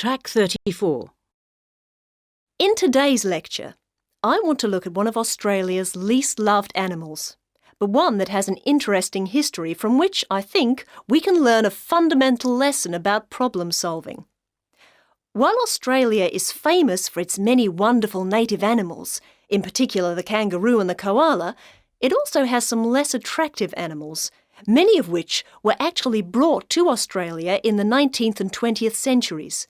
Track 34. In today's lecture, I want to look at one of Australia's least loved animals, but one that has an interesting history from which I think we can learn a fundamental lesson about problem solving. While Australia is famous for its many wonderful native animals, in particular the kangaroo and the koala, it also has some less attractive animals, many of which were actually brought to Australia in the 19th and 20th centuries.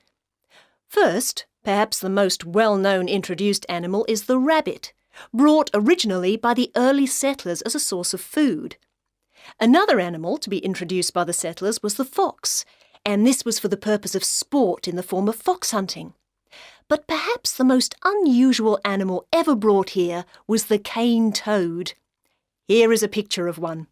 First, perhaps the most well-known introduced animal is the rabbit, brought originally by the early settlers as a source of food. Another animal to be introduced by the settlers was the fox, and this was for the purpose of sport in the form of fox hunting. But perhaps the most unusual animal ever brought here was the cane toad. Here is a picture of one.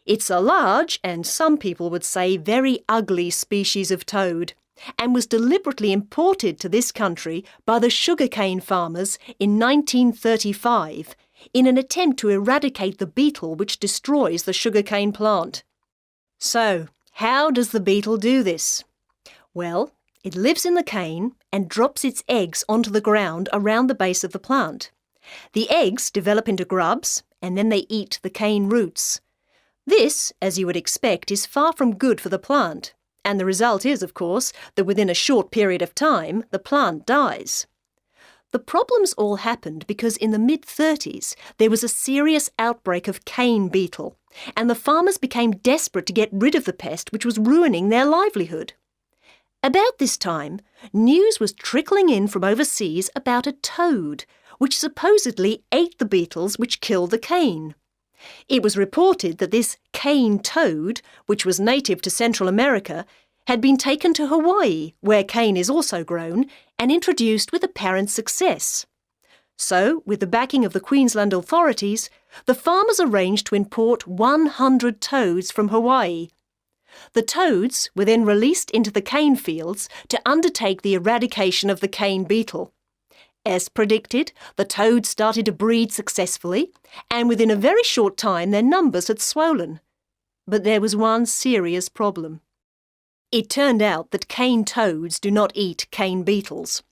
It's a large, and some people would say very ugly species of toad, and was deliberately imported to this country by the sugarcane farmers in 1935 in an attempt to eradicate the beetle which destroys the sugarcane plant. So, how does the beetle do this? Well, it lives in the cane and drops its eggs onto the ground around the base of the plant. The eggs develop into grubs, and then they eat the cane roots. This, as you would expect, is far from good for the plant. And the result is, of course, that within a short period of time, the plant dies. The problems all happened because in the mid-30s, there was a serious outbreak of cane beetle, and the farmers became desperate to get rid of the pest which was ruining their livelihood. About this time, news was trickling in from overseas about a toad, which supposedly ate the beetles which killed the cane. It was reported that this cane toad, which was native to Central America, had been taken to Hawaii, where cane is also grown, and introduced with apparent success. So, with the backing of the Queensland authorities, the farmers arranged to import 100 toads from Hawaii. The toads were then released into the cane fields to undertake the eradication of the cane beetle. As predicted, the toads started to breed successfully, and within a very short time their numbers had swollen. But there was one serious problem. It turned out that cane toads do not eat cane beetles,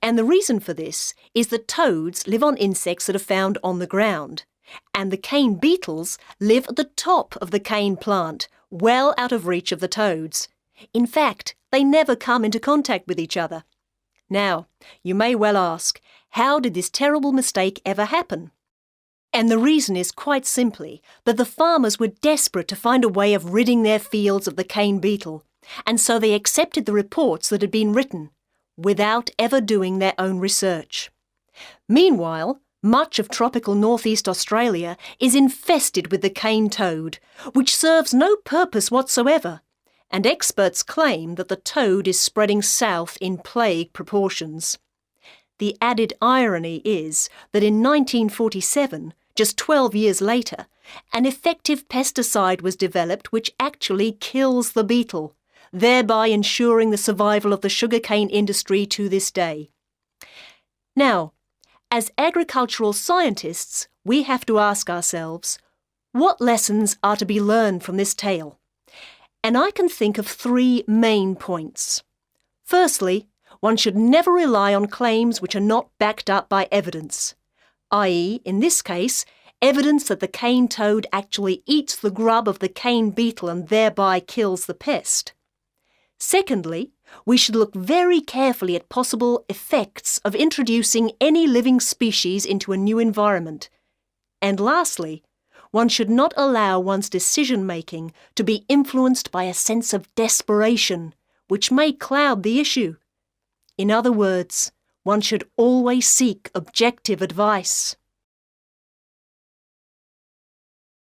and the reason for this is that toads live on insects that are found on the ground, and the cane beetles live at the top of the cane plant, well out of reach of the toads. In fact, they never come into contact with each other. Now, you may well ask, how did this terrible mistake ever happen? And the reason is quite simply that the farmers were desperate to find a way of ridding their fields of the cane beetle, and so they accepted the reports that had been written, without ever doing their own research. Meanwhile, much of tropical northeast Australia is infested with the cane toad, which serves no purpose whatsoever, and experts claim that the toad is spreading south in plague proportions. The added irony is that in 1947, just 12 years later, an effective pesticide was developed which actually kills the beetle, thereby ensuring the survival of the sugarcane industry to this day. Now, as agricultural scientists, we have to ask ourselves, what lessons are to be learned from this tale? And I can think of three main points. Firstly, one should never rely on claims which are not backed up by evidence, i.e., in this case, evidence that the cane toad actually eats the grub of the cane beetle and thereby kills the pest. Secondly, we should look very carefully at possible effects of introducing any living species into a new environment. And lastly, one should not allow one's decision-making to be influenced by a sense of desperation, which may cloud the issue. In other words, one should always seek objective advice.